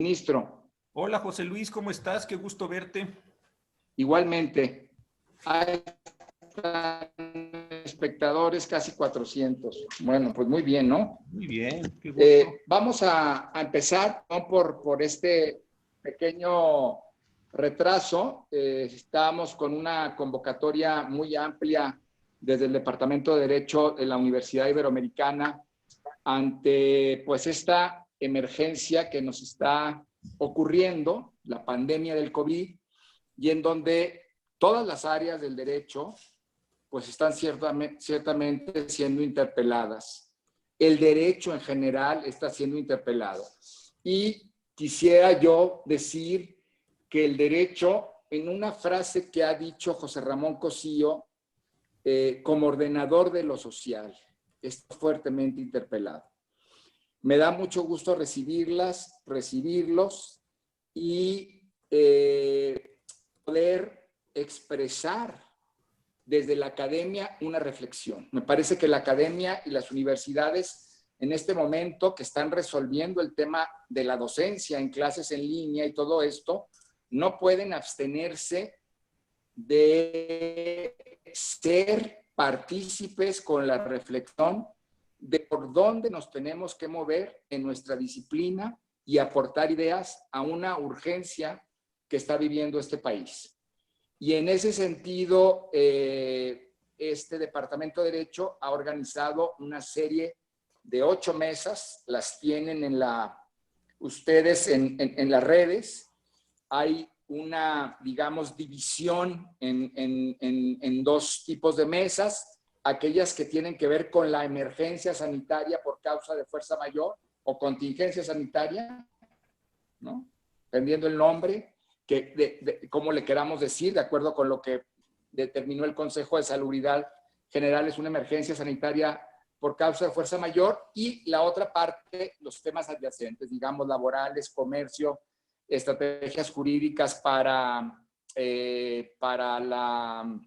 Ministro. Hola José Luis, ¿cómo estás? Qué gusto verte. Igualmente. Hay espectadores, casi 400. Bueno, pues muy bien, ¿no? Muy bien, qué gusto. Vamos a empezar, ¿no? por este pequeño retraso. Estamos con una convocatoria muy amplia desde el Departamento de Derecho de la Universidad Iberoamericana ante pues esta emergencia que nos está ocurriendo, la pandemia del COVID, y en donde todas las áreas del derecho pues están ciertamente siendo interpeladas. El derecho en general está siendo interpelado. Y quisiera yo decir que el derecho, en una frase que ha dicho José Ramón Cosío, como ordenador de lo social, está fuertemente interpelado. Me da mucho gusto recibirlos y poder expresar desde la academia una reflexión. Me parece que la academia y las universidades en este momento que están resolviendo el tema de la docencia en clases en línea y todo esto, no pueden abstenerse de ser partícipes con la reflexión de por dónde nos tenemos que mover en nuestra disciplina y aportar ideas a una urgencia que está viviendo este país. Y en ese sentido, este Departamento de Derecho ha organizado una serie de 8 mesas, las tienen ustedes en las redes. Hay una, digamos, división en 2 tipos de mesas, aquellas que tienen que ver con la emergencia sanitaria por causa de fuerza mayor o contingencia sanitaria, ¿no? Dependiendo el nombre, cómo le queramos decir, de acuerdo con lo que determinó el Consejo de Salubridad General, es una emergencia sanitaria por causa de fuerza mayor, y la otra parte, los temas adyacentes, digamos, laborales, comercio, estrategias jurídicas para la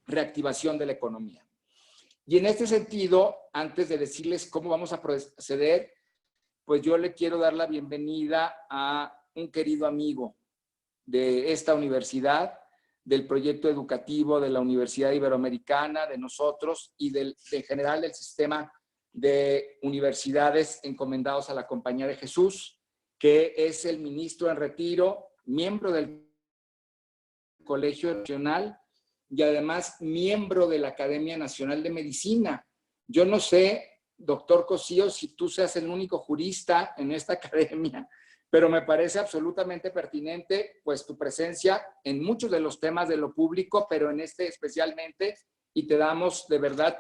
reactivación de la economía. Y en este sentido, antes de decirles cómo vamos a proceder, pues yo le quiero dar la bienvenida a un querido amigo de esta universidad, del proyecto educativo de la Universidad Iberoamericana, de nosotros y en general del sistema de universidades encomendados a la Compañía de Jesús, que es el ministro en retiro, miembro del Colegio Nacional y además miembro de la Academia Nacional de Medicina. Yo no sé, doctor Cosío, si tú seas el único jurista en esta academia, pero me parece absolutamente pertinente pues tu presencia en muchos de los temas de lo público, pero en este especialmente, y te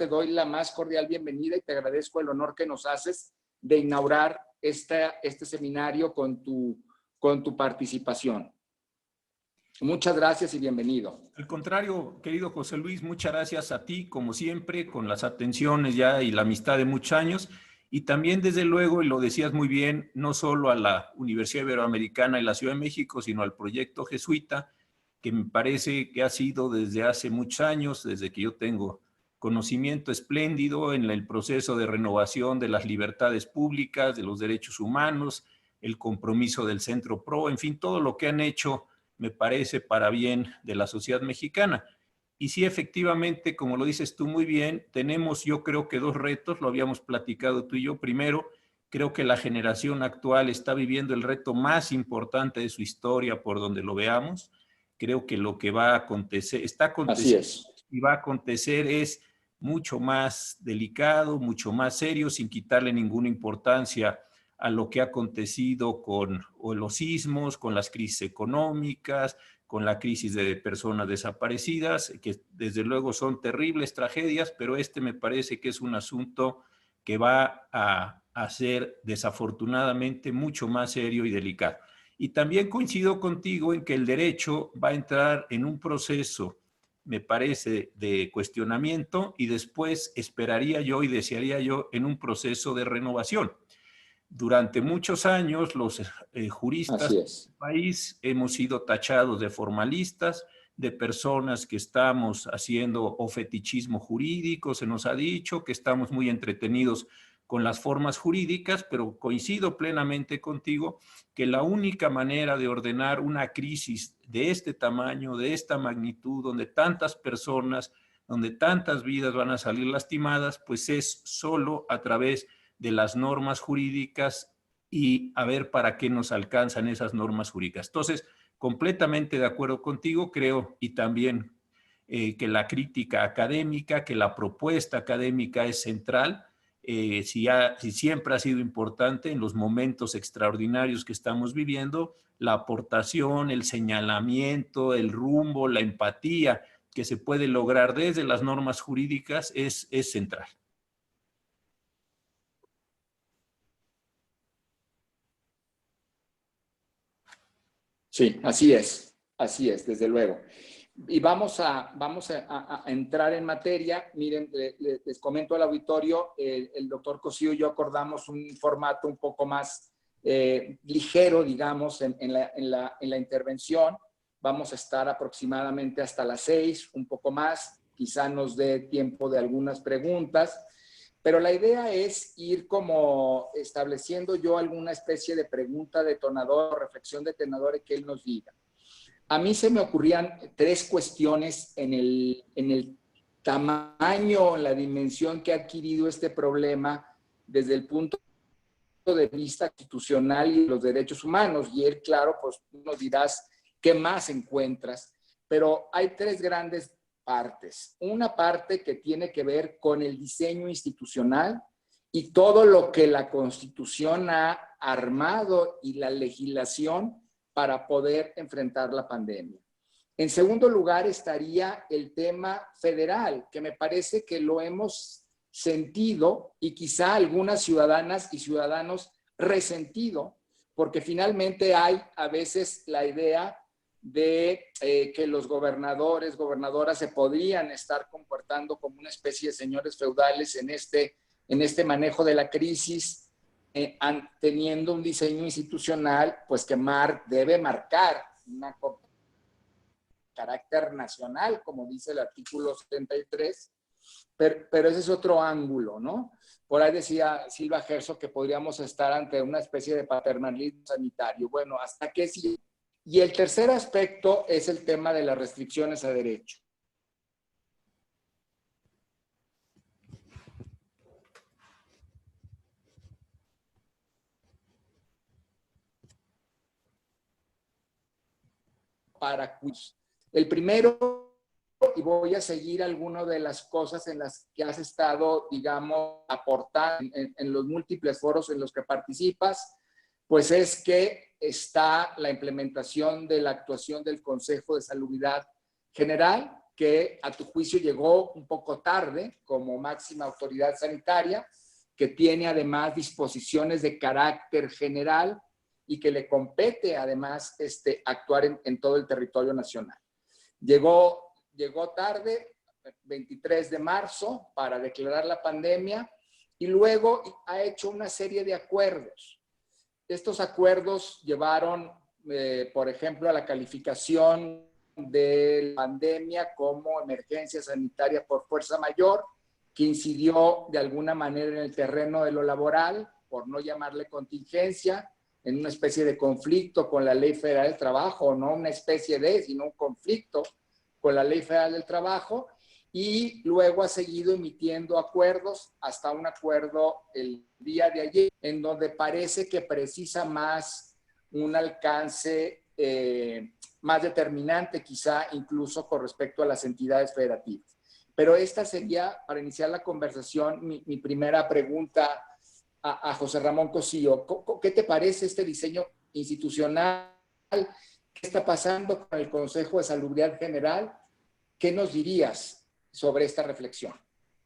doy la más cordial bienvenida y te agradezco el honor que nos haces de inaugurar este seminario con tu participación. Muchas gracias y bienvenido. Al contrario, querido José Luis, muchas gracias a ti, como siempre, con las atenciones ya y la amistad de muchos años. Y también, desde luego, y lo decías muy bien, no solo a la Universidad Iberoamericana y la Ciudad de México, sino al proyecto jesuita, que me parece que ha sido desde hace muchos años, desde que yo tengo conocimiento espléndido en el proceso de renovación de las libertades públicas, de los derechos humanos, el compromiso del Centro PRO, en fin, todo lo que han hecho me parece para bien de la sociedad mexicana. Y sí, efectivamente, como lo dices tú muy bien, tenemos yo creo que 2 retos, lo habíamos platicado tú y yo. Primero, creo que la generación actual está viviendo el reto más importante de su historia por donde lo veamos. Creo que lo que va a acontecer, está aconteciendo y va a acontecer es mucho más delicado, mucho más serio, sin quitarle ninguna importancia a lo que ha acontecido con los sismos, con las crisis económicas, con la crisis de personas desaparecidas, que desde luego son terribles tragedias, pero me parece que es un asunto que va a ser desafortunadamente mucho más serio y delicado. Y también coincido contigo en que el derecho va a entrar en un proceso, me parece, de cuestionamiento, y después esperaría yo y desearía yo en un proceso de renovación. Durante muchos años los juristas del país hemos sido tachados de formalistas, de personas que estamos haciendo o fetichismo jurídico, se nos ha dicho que estamos muy entretenidos con las formas jurídicas, pero coincido plenamente contigo que la única manera de ordenar una crisis de este tamaño, de esta magnitud, donde tantas personas, donde tantas vidas van a salir lastimadas, pues es solo a través de las normas jurídicas y a ver para qué nos alcanzan esas normas jurídicas. Entonces, completamente de acuerdo contigo, creo, y también que la crítica académica, que la propuesta académica es central, si siempre ha sido importante en los momentos extraordinarios que estamos viviendo, la aportación, el señalamiento, el rumbo, la empatía que se puede lograr desde las normas jurídicas es central. Sí, así es, desde luego. Y vamos a entrar en materia. Miren, les comento al auditorio, el doctor Cosío y yo acordamos un formato un poco más ligero, digamos, en la intervención. Vamos a estar aproximadamente hasta las 6, un poco más, quizá nos dé tiempo de algunas preguntas, pero la idea es ir como estableciendo yo alguna especie de pregunta detonador, reflexión detonadora que él nos diga. A mí se me ocurrían 3 cuestiones en el tamaño, en la dimensión que ha adquirido este problema desde el punto de vista institucional y los derechos humanos. Y él, claro, pues nos dirás qué más encuentras. Pero hay 3 grandes partes. Una parte que tiene que ver con el diseño institucional y todo lo que la Constitución ha armado y la legislación para poder enfrentar la pandemia. En segundo lugar estaría el tema federal, que me parece que lo hemos sentido y quizá algunas ciudadanas y ciudadanos resentido, porque finalmente hay a veces la idea de que los gobernadores, gobernadoras se podrían estar comportando como una especie de señores feudales en este manejo de la crisis, teniendo un diseño institucional pues que debe marcar un carácter nacional, como dice el artículo 73, pero ese es otro ángulo, ¿no? Por ahí decía Silva Herzog que podríamos estar ante una especie de paternalismo sanitario. Bueno, ¿hasta qué sí? Y el tercer aspecto es el tema de las restricciones a derecho. Para el primero, y voy a seguir algunas de las cosas en las que has estado, digamos, aportando en los múltiples foros en los que participas, pues es que está la implementación de la actuación del Consejo de Salubridad General, que a tu juicio llegó un poco tarde como máxima autoridad sanitaria, que tiene además disposiciones de carácter general y que le compete además actuar en todo el territorio nacional. Llegó tarde, 23 de marzo, para declarar la pandemia y luego ha hecho una serie de acuerdos. Estos acuerdos llevaron, por ejemplo, a la calificación de la pandemia como emergencia sanitaria por fuerza mayor, que incidió de alguna manera en el terreno de lo laboral, por no llamarle contingencia, en una especie de conflicto con la Ley Federal del Trabajo, no una especie de, sino un conflicto con la Ley Federal del Trabajo, y luego ha seguido emitiendo acuerdos hasta un acuerdo el día de ayer, en donde parece que precisa más un alcance más determinante, quizá incluso con respecto a las entidades federativas. Pero esta sería, para iniciar la conversación, mi primera pregunta a José Ramón Cosío. ¿Qué te parece este diseño institucional? ¿Qué está pasando con el Consejo de Salubridad General? ¿Qué nos dirías sobre esta reflexión?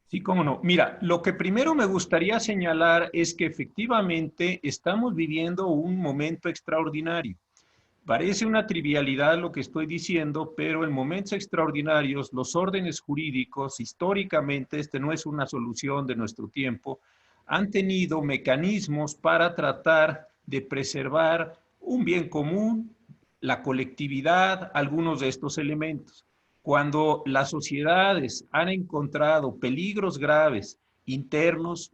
Sí, cómo no. Mira, lo que primero me gustaría señalar es que efectivamente estamos viviendo un momento extraordinario. Parece una trivialidad lo que estoy diciendo, pero en momentos extraordinarios, los órdenes jurídicos, históricamente, no es una solución de nuestro tiempo, han tenido mecanismos para tratar de preservar un bien común, la colectividad, algunos de estos elementos. Cuando las sociedades han encontrado peligros graves internos,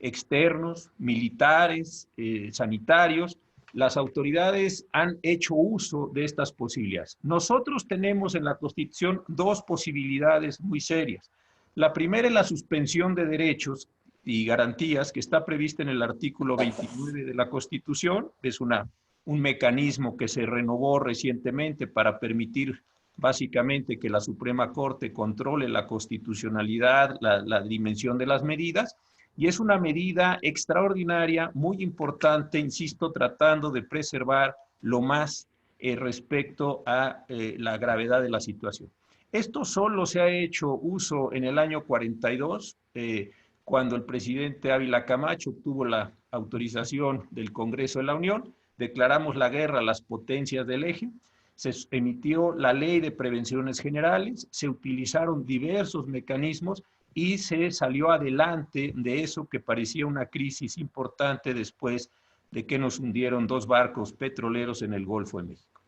externos, militares, sanitarios. Las autoridades han hecho uso de estas posibilidades. Nosotros tenemos en la Constitución dos posibilidades muy serias. La primera es la suspensión de derechos y garantías que está prevista en el artículo 29 de la Constitución. Es un mecanismo que se renovó recientemente para permitir básicamente que la Suprema Corte controle la constitucionalidad, la dimensión de las medidas, y es una medida extraordinaria, muy importante, insisto, tratando de preservar lo más respecto a la gravedad de la situación. Esto solo se ha hecho uso en el año 42, cuando el presidente Ávila Camacho obtuvo la autorización del Congreso de la Unión, declaramos la guerra a las potencias del eje, se emitió la Ley de Prevenciones Generales, se utilizaron diversos mecanismos y se salió adelante de eso que parecía una crisis importante después de que nos hundieron dos barcos petroleros en el Golfo de México.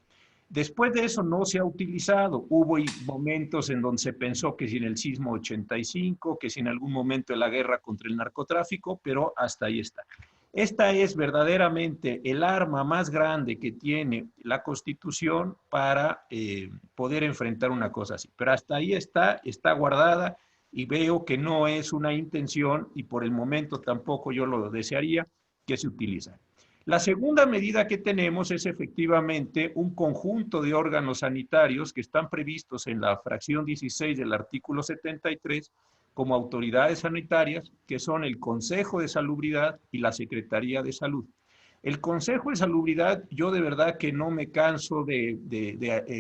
Después de eso no se ha utilizado. Hubo momentos en donde se pensó que si en el sismo 85, que si en algún momento de la guerra contra el narcotráfico, pero hasta ahí está. Esta es verdaderamente el arma más grande que tiene la Constitución para poder enfrentar una cosa así. Pero hasta ahí está guardada y veo que no es una intención y por el momento tampoco yo lo desearía que se utilice. La segunda medida que tenemos es efectivamente un conjunto de órganos sanitarios que están previstos en la fracción 16 del artículo 73 como autoridades sanitarias, que son el Consejo de Salubridad y la Secretaría de Salud. El Consejo de Salubridad, yo de verdad que no me canso de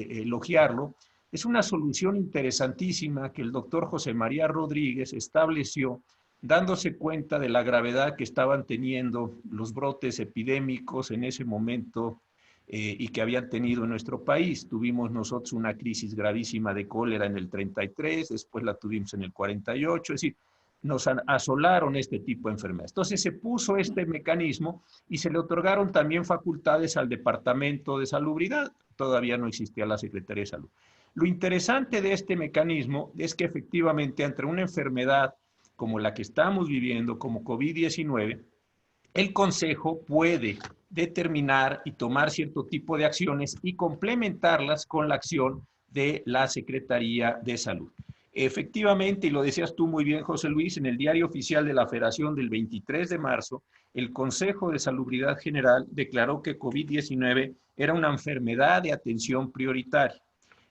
elogiarlo, es una solución interesantísima que el doctor José María Rodríguez estableció dándose cuenta de la gravedad que estaban teniendo los brotes epidémicos en ese momento y que habían tenido en nuestro país. Tuvimos nosotros una crisis gravísima de cólera en el 33, después la tuvimos en el 48, es decir, nos asolaron este tipo de enfermedades. Entonces se puso este mecanismo y se le otorgaron también facultades al Departamento de Salubridad, todavía no existía la Secretaría de Salud. Lo interesante de este mecanismo es que efectivamente entre una enfermedad como la que estamos viviendo, como COVID-19, el Consejo puede determinar y tomar cierto tipo de acciones y complementarlas con la acción de la Secretaría de Salud. Efectivamente, y lo decías tú muy bien, José Luis, en el Diario Oficial de la Federación del 23 de marzo, el Consejo de Salubridad General declaró que COVID-19 era una enfermedad de atención prioritaria.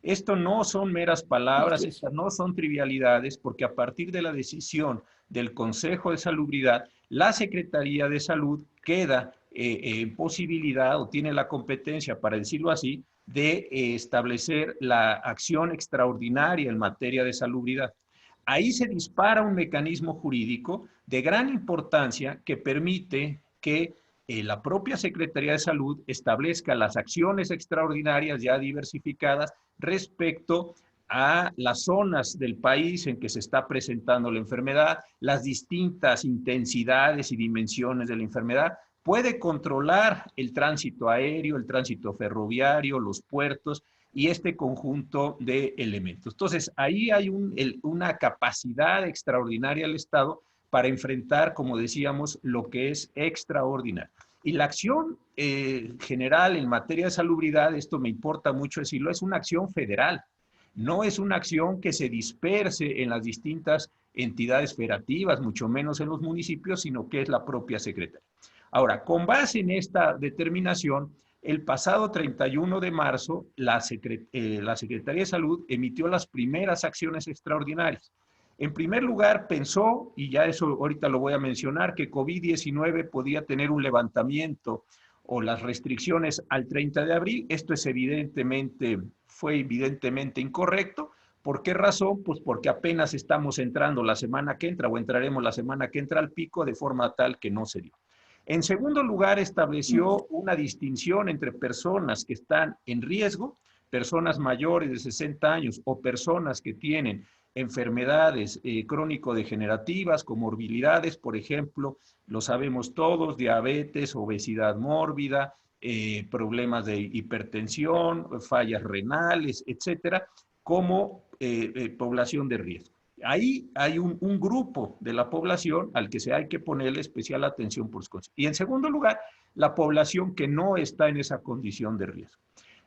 Esto no son meras palabras, estas no son trivialidades, porque a partir de la decisión del Consejo de Salubridad, la Secretaría de Salud queda en posibilidad o tiene la competencia, para decirlo así, de establecer la acción extraordinaria en materia de salubridad. Ahí se dispara un mecanismo jurídico de gran importancia que permite que la propia Secretaría de Salud establezca las acciones extraordinarias ya diversificadas respecto a las zonas del país en que se está presentando la enfermedad, las distintas intensidades y dimensiones de la enfermedad, puede controlar el tránsito aéreo, el tránsito ferroviario, los puertos y este conjunto de elementos. Entonces, ahí hay una capacidad extraordinaria del Estado para enfrentar, como decíamos, lo que es extraordinario. Y la acción general en materia de salubridad, esto me importa mucho decirlo, es una acción federal. No es una acción que se disperse en las distintas entidades federativas, mucho menos en los municipios, sino que es la propia Secretaría. Ahora, con base en esta determinación, el pasado 31 de marzo, la Secretaría de Salud emitió las primeras acciones extraordinarias. En primer lugar, pensó, y ya eso ahorita lo voy a mencionar, que COVID-19 podía tener un levantamiento o las restricciones al 30 de abril. Esto fue evidentemente incorrecto. ¿Por qué razón? Pues porque apenas estamos entrando la semana que entra o entraremos la semana que entra al pico de forma tal que no se dio. En segundo lugar, estableció una distinción entre personas que están en riesgo, personas mayores de 60 años o personas que tienen enfermedades crónico-degenerativas, comorbilidades, por ejemplo, lo sabemos todos, diabetes, obesidad mórbida, problemas de hipertensión, fallas renales, etcétera, como población de riesgo. Ahí hay un grupo de la población al que hay que ponerle especial atención por sus cosas. Y en segundo lugar, la población que no está en esa condición de riesgo.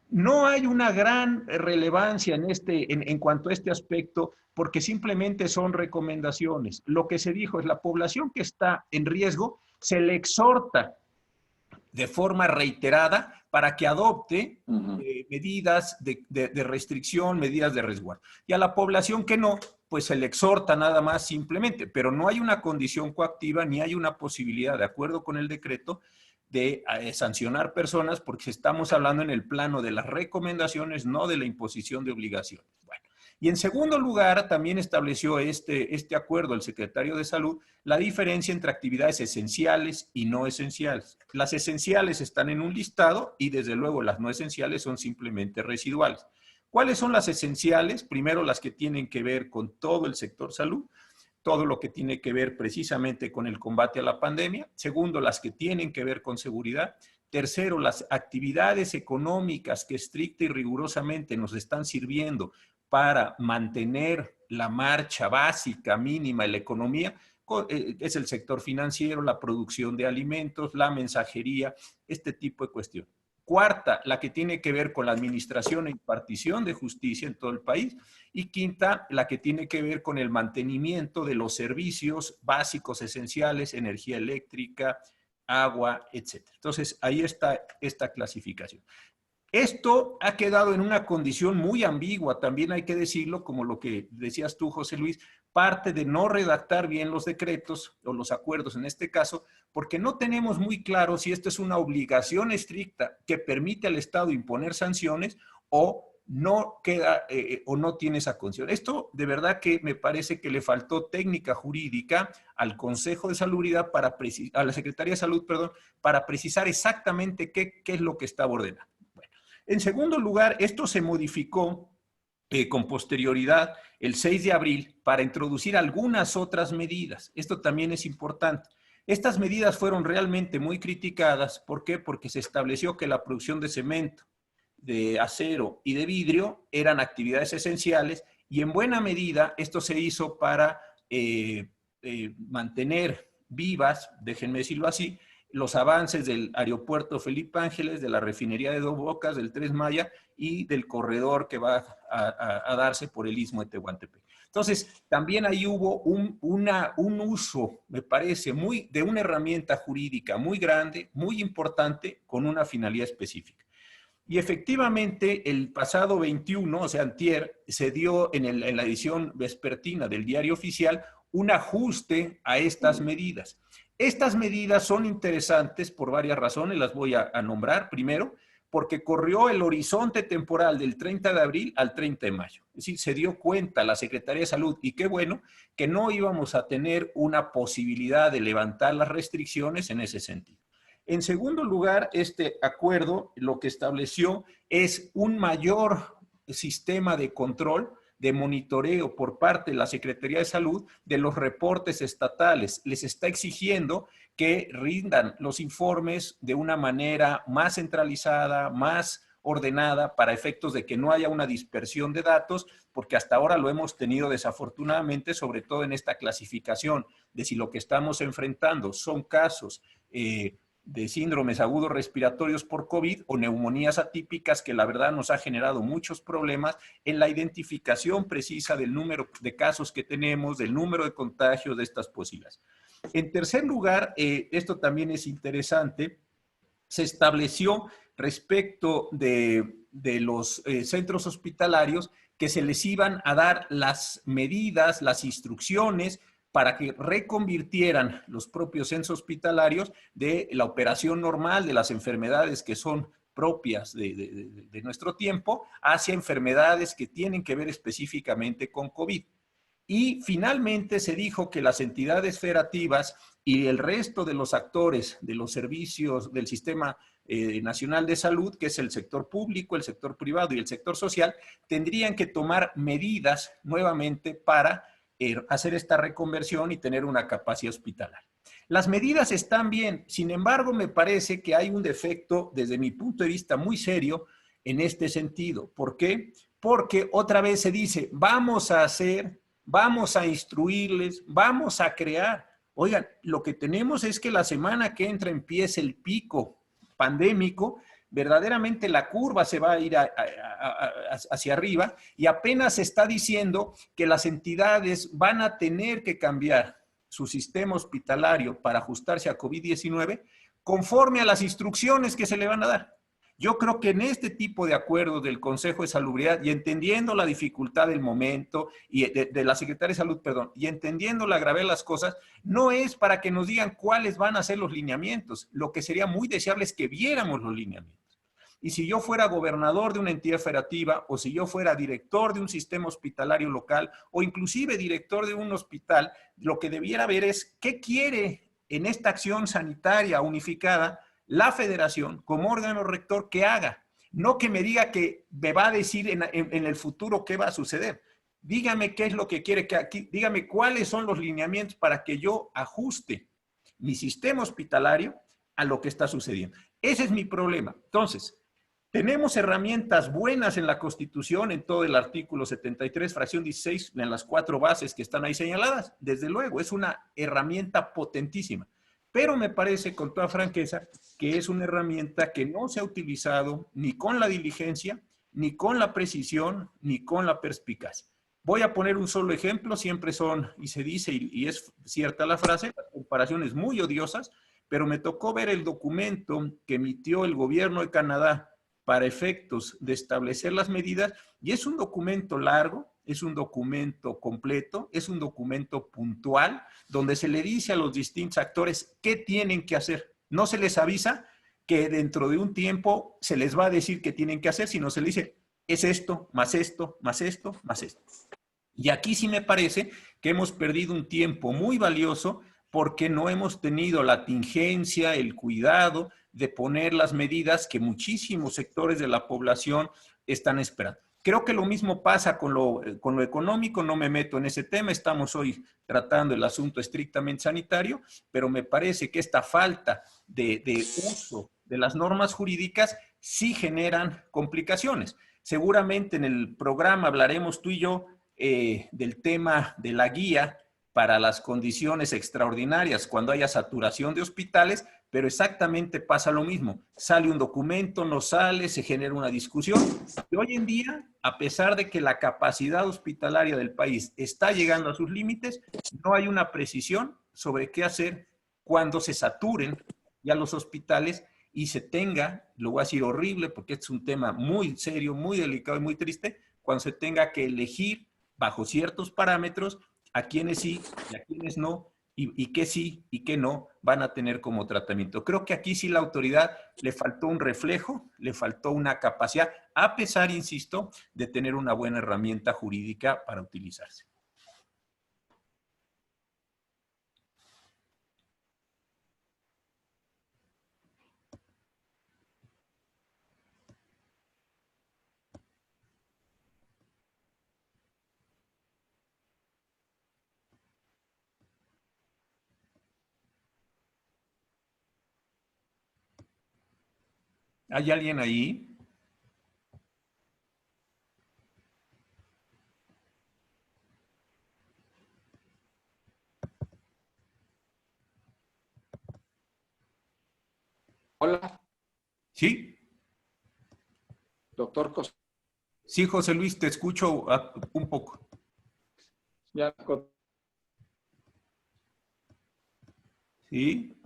No hay una gran relevancia en cuanto a este aspecto, porque simplemente son recomendaciones. Lo que se dijo es la población que está en riesgo se le exhorta de forma reiterada para que adopte medidas de restricción, medidas de resguardo. Y a la población que no, pues se le exhorta nada más simplemente, pero no hay una condición coactiva ni hay una posibilidad, de acuerdo con el decreto, de sancionar personas, porque estamos hablando en el plano de las recomendaciones, no de la imposición de obligaciones. Bueno, y en segundo lugar, también estableció este acuerdo el secretario de Salud la diferencia entre actividades esenciales y no esenciales. Las esenciales están en un listado y desde luego las no esenciales son simplemente residuales. ¿Cuáles son las esenciales? Primero, las que tienen que ver con todo el sector salud, todo lo que tiene que ver precisamente con el combate a la pandemia. Segundo, las que tienen que ver con seguridad. Tercero, las actividades económicas que estricta y rigurosamente nos están sirviendo para mantener la marcha básica, mínima en la economía, es el sector financiero, la producción de alimentos, la mensajería, este tipo de cuestiones. Cuarta, la que tiene que ver con la administración e impartición de justicia en todo el país. Y quinta, la que tiene que ver con el mantenimiento de los servicios básicos esenciales, energía eléctrica, agua, etc. Entonces, ahí está esta clasificación. Esto ha quedado en una condición muy ambigua, también hay que decirlo, como lo que decías tú, José Luis, parte de no redactar bien los decretos o los acuerdos en este caso, porque no tenemos muy claro si esta es una obligación estricta que permite al Estado imponer sanciones o no queda o no tiene esa condición. Esto de verdad que me parece que le faltó técnica jurídica al Consejo de Salubridad, a la Secretaría de Salud, perdón, para precisar exactamente qué es lo que está ordenando. En segundo lugar, esto se modificó con posterioridad el 6 de abril para introducir algunas otras medidas. Esto también es importante. Estas medidas fueron realmente muy criticadas. ¿Por qué? Porque se estableció que la producción de cemento, de acero y de vidrio eran actividades esenciales y en buena medida esto se hizo para mantener vivas, déjenme decirlo así, los avances del aeropuerto Felipe Ángeles, de la refinería de Dos Bocas, del Tres Maya y del corredor que va a darse por el Istmo de Tehuantepec. Entonces, también ahí hubo un uso, me parece, de una herramienta jurídica muy grande, muy importante, con una finalidad específica. Y efectivamente, el pasado 21, o sea, antier, se dio en la edición vespertina del Diario Oficial un ajuste a estas medidas. Estas medidas son interesantes por varias razones, las voy a nombrar. Primero, porque corrió el horizonte temporal del 30 de abril al 30 de mayo. Es decir, se dio cuenta la Secretaría de Salud, y qué bueno, que no íbamos a tener una posibilidad de levantar las restricciones en ese sentido. En segundo lugar, este acuerdo lo que estableció es un mayor sistema de control, de monitoreo por parte de la Secretaría de Salud de los reportes estatales. Les está exigiendo que rindan los informes de una manera más centralizada, más ordenada, para efectos de que no haya una dispersión de datos, porque hasta ahora lo hemos tenido desafortunadamente, sobre todo en esta clasificación de si lo que estamos enfrentando son casos de síndromes agudos respiratorios por COVID o neumonías atípicas, que la verdad nos ha generado muchos problemas en la identificación precisa del número de casos que tenemos, del número de contagios de estas posibles. En tercer lugar, esto también es interesante, se estableció respecto de los centros hospitalarios que se les iban a dar las medidas, las instrucciones para que reconvirtieran los propios centros hospitalarios de la operación normal de las enfermedades que son propias de nuestro tiempo hacia enfermedades que tienen que ver específicamente con COVID. Y finalmente se dijo que las entidades federativas y el resto de los actores de los servicios del Sistema Nacional de Salud, que es el sector público, el sector privado y el sector social, tendrían que tomar medidas nuevamente para hacer esta reconversión y tener una capacidad hospitalaria. Las medidas están bien, sin embargo, me parece que hay un defecto, desde mi punto de vista, muy serio en este sentido. ¿Por qué? Porque otra vez se dice, vamos a hacer vamos a instruirles, vamos a crear. Oigan, lo que tenemos es que la semana que entra empiece el pico pandémico, verdaderamente la curva se va a ir hacia arriba y apenas se está diciendo que las entidades van a tener que cambiar su sistema hospitalario para ajustarse a COVID-19 conforme a las instrucciones que se le van a dar. Yo creo que en este tipo de acuerdos del Consejo de Salubridad y entendiendo la dificultad del momento y de la Secretaría de Salud, perdón, y entendiendo la gravedad de las cosas, no es para que nos digan cuáles van a ser los lineamientos. Lo que sería muy deseable es que viéramos los lineamientos. Y si yo fuera gobernador de una entidad federativa o si yo fuera director de un sistema hospitalario local o inclusive director de un hospital, lo que debiera ver es qué quiere en esta acción sanitaria unificada la federación como órgano rector que haga. No que me diga que me va a decir en el futuro qué va a suceder. Dígame qué es lo que quiere que aquí, dígame cuáles son los lineamientos para que yo ajuste mi sistema hospitalario a lo que está sucediendo. Ese es mi problema. Entonces, tenemos herramientas buenas en la Constitución, en todo el artículo 73, fracción 16, en las 4 bases que están ahí señaladas. Desde luego, es una herramienta potentísima. Pero me parece, con toda franqueza, que es una herramienta que no se ha utilizado ni con la diligencia, ni con la precisión, ni con la perspicacia. Voy a poner un solo ejemplo, siempre son, y se dice, y es cierta la frase, las comparaciones muy odiosas, pero me tocó ver el documento que emitió el gobierno de Canadá para efectos de establecer las medidas, y es un documento largo, es un documento completo, es un documento puntual, donde se le dice a los distintos actores qué tienen que hacer. No se les avisa que dentro de un tiempo se les va a decir qué tienen que hacer, sino se les dice, es esto, más esto, más esto, más esto. Y aquí sí me parece que hemos perdido un tiempo muy valioso porque no hemos tenido la tingencia, el cuidado de poner las medidas que muchísimos sectores de la población están esperando. Creo que lo mismo pasa con lo económico, no me meto en ese tema, estamos hoy tratando el asunto estrictamente sanitario, pero me parece que esta falta de uso de las normas jurídicas sí generan complicaciones. Seguramente en el programa hablaremos tú y yo del tema de la guía para las condiciones extraordinarias cuando haya saturación de hospitales, pero exactamente pasa lo mismo. Sale un documento, no sale, se genera una discusión. Y hoy en día, a pesar de que la capacidad hospitalaria del país está llegando a sus límites, no hay una precisión sobre qué hacer cuando se saturen ya los hospitales y se tenga, lo voy a decir horrible porque este es un tema muy serio, muy delicado y muy triste, cuando se tenga que elegir bajo ciertos parámetros a quienes sí y a quienes no, y qué sí y qué no van a tener como tratamiento. Creo que aquí sí la autoridad le faltó un reflejo, le faltó una capacidad, a pesar, insisto, de tener una buena herramienta jurídica para utilizarse. ¿Hay alguien ahí? Hola, ¿Sí? doctor Cos. Sí, José Luis, te escucho un poco. Ya, ¿Sí?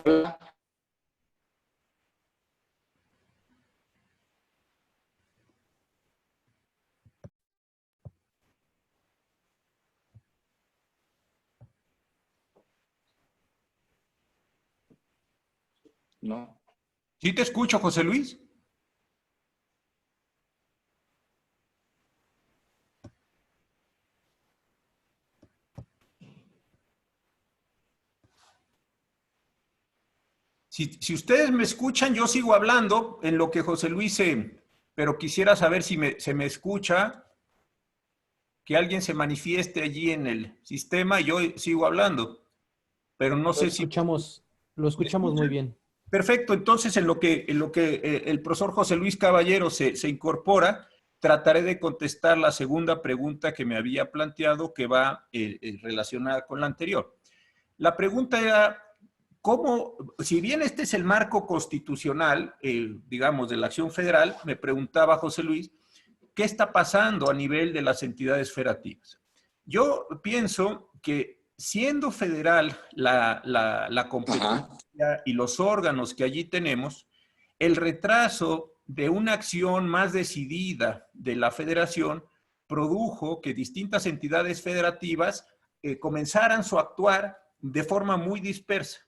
hola. No. ¿Sí te escucho, José Luis? Si ustedes me escuchan, yo sigo hablando en lo que José Luis pero quisiera saber si se me escucha, que alguien se manifieste allí en el sistema y yo sigo hablando, pero no sé si... Lo ¿Me escuchamos muy escuchan? bien. Perfecto, entonces en lo que el profesor José Luis Caballero se incorpora, trataré de contestar la segunda pregunta que me había planteado, que va relacionada con la anterior. La pregunta era, ¿cómo, si bien este es el marco constitucional, digamos, de la acción federal, me preguntaba José Luis, ¿qué está pasando a nivel de las entidades federativas? Yo pienso que siendo federal la competencia y los órganos que allí tenemos, el retraso de una acción más decidida de la federación produjo que distintas entidades federativas comenzaran su actuar de forma muy dispersa.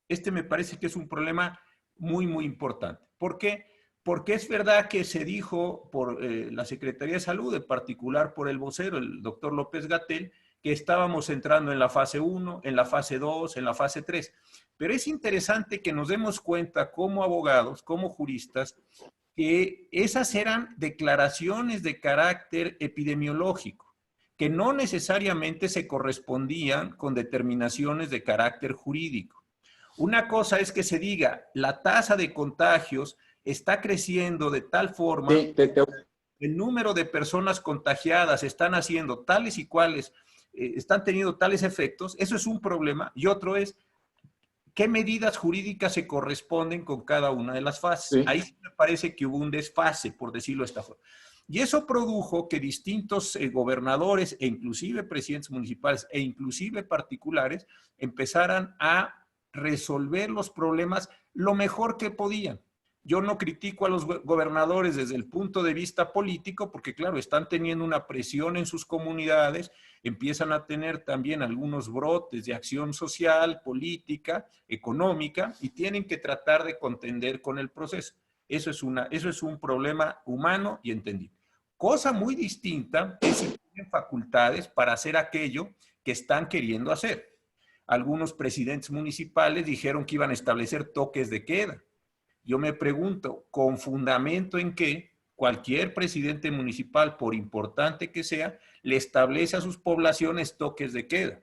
Este me parece que es un problema muy, muy importante. ¿Por qué? Porque es verdad que se dijo por la Secretaría de Salud, en particular por el vocero, el doctor López-Gatell, que estábamos entrando en la fase 1, en la fase 2, en la fase 3. Pero es interesante que nos demos cuenta como abogados, como juristas, que esas eran declaraciones de carácter epidemiológico, que no necesariamente se correspondían con determinaciones de carácter jurídico. Una cosa es que se diga, la tasa de contagios está creciendo de tal forma, el número de personas contagiadas están haciendo tales y cuales, están teniendo tales efectos, eso es un problema, y otro es, ¿qué medidas jurídicas se corresponden con cada una de las fases? Sí. Ahí me parece que hubo un desfase, por decirlo de esta forma. Y eso produjo que distintos gobernadores e inclusive presidentes municipales e inclusive particulares empezaran a resolver los problemas lo mejor que podían. Yo no critico a los gobernadores desde el punto de vista político, porque claro, están teniendo una presión en sus comunidades, empiezan a tener también algunos brotes de acción social, política, económica, y tienen que tratar de contender con el proceso. Eso es un problema humano y entendible. Cosa muy distinta es si tienen facultades para hacer aquello que están queriendo hacer. Algunos presidentes municipales dijeron que iban a establecer toques de queda. Yo me pregunto, ¿con fundamento en qué cualquier presidente municipal, por importante que sea, le establece a sus poblaciones toques de queda?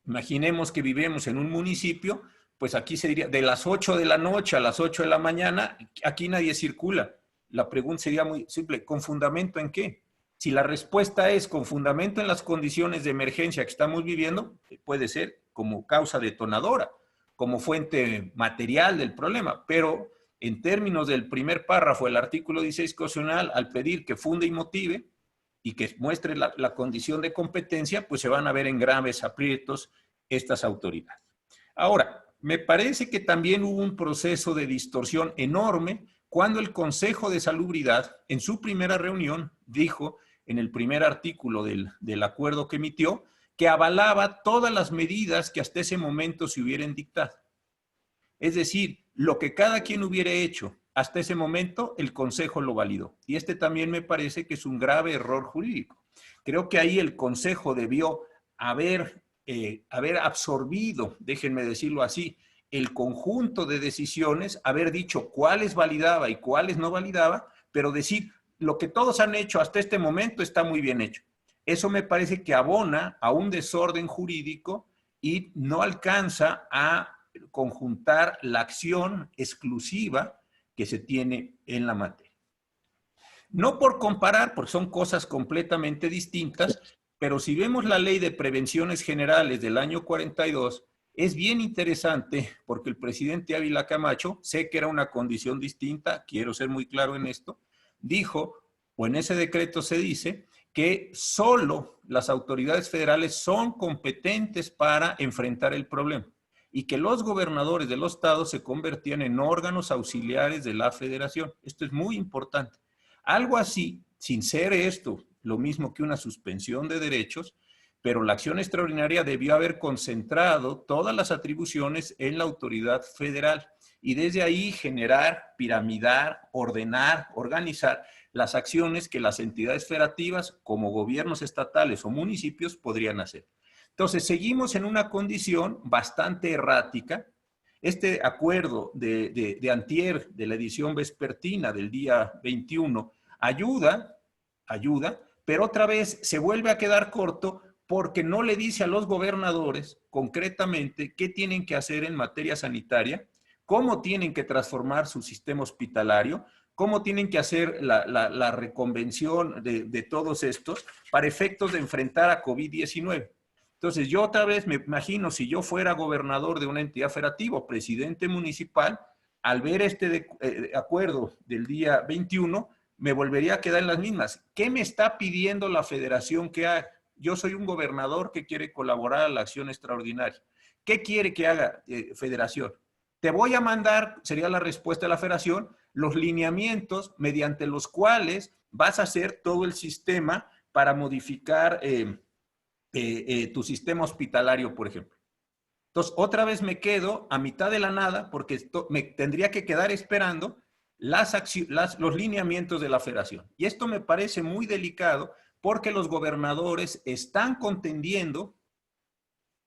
Imaginemos que vivimos en un municipio, pues aquí se diría, de las 8 de la noche a las 8 de la mañana, aquí nadie circula. La pregunta sería muy simple, ¿con fundamento en qué? Si la respuesta es con fundamento en las condiciones de emergencia que estamos viviendo, puede ser como causa detonadora, como fuente material del problema, pero en términos del primer párrafo del artículo 16 constitucional, al pedir que funde y motive y que muestre la condición de competencia, pues se van a ver en graves aprietos estas autoridades. Ahora, me parece que también hubo un proceso de distorsión enorme cuando el Consejo de Salubridad, en su primera reunión, dijo en el primer artículo del acuerdo que emitió, que avalaba todas las medidas que hasta ese momento se hubieran dictado. Es decir, lo que cada quien hubiera hecho hasta ese momento, el Consejo lo validó. Y este también me parece que es un grave error jurídico. Creo que ahí el Consejo debió haber absorbido, déjenme decirlo así, el conjunto de decisiones, haber dicho cuáles validaba y cuáles no validaba, pero decir, lo que todos han hecho hasta este momento está muy bien hecho. Eso me parece que abona a un desorden jurídico y no alcanza a conjuntar la acción exclusiva que se tiene en la materia. No por comparar, porque son cosas completamente distintas, pero si vemos la Ley de Prevenciones Generales del año 42, es bien interesante porque el presidente Ávila Camacho, sé que era una condición distinta, quiero ser muy claro en esto, dijo, o en ese decreto se dice, que solo las autoridades federales son competentes para enfrentar el problema y que los gobernadores de los estados se convertían en órganos auxiliares de la federación. Esto es muy importante. Algo así, sin ser esto lo mismo que una suspensión de derechos, pero la acción extraordinaria debió haber concentrado todas las atribuciones en la autoridad federal y desde ahí generar, piramidar, ordenar, organizar las acciones que las entidades federativas, como gobiernos estatales o municipios, podrían hacer. Entonces, seguimos en una condición bastante errática. Este acuerdo de antier, de la edición vespertina del día 21, ayuda, pero otra vez se vuelve a quedar corto porque no le dice a los gobernadores concretamente qué tienen que hacer en materia sanitaria cómo tienen que transformar su sistema hospitalario, cómo tienen que hacer la reconvención de todos estos para efectos de enfrentar a COVID-19. Entonces, yo otra vez me imagino, si yo fuera gobernador de una entidad federativa o presidente municipal, al ver este acuerdo del día 21, me volvería a quedar en las mismas. ¿Qué me está pidiendo la federación que haga? Yo soy un gobernador que quiere colaborar a la acción extraordinaria. ¿Qué quiere que haga federación? Te voy a mandar, sería la respuesta de la federación, los lineamientos mediante los cuales vas a hacer todo el sistema para modificar tu sistema hospitalario, por ejemplo. Entonces, otra vez me quedo a mitad de la nada porque me tendría que quedar esperando los lineamientos de la federación. Y esto me parece muy delicado porque los gobernadores están contendiendo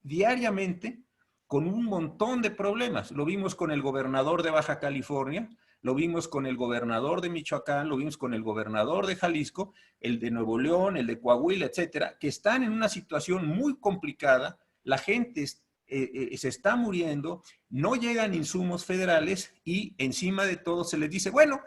diariamente con un montón de problemas. Lo vimos con el gobernador de Baja California, lo vimos con el gobernador de Michoacán, lo vimos con el gobernador de Jalisco, el de Nuevo León, el de Coahuila, etcétera, que están en una situación muy complicada. La gente se está muriendo, no llegan insumos federales y encima de todo se les dice, bueno,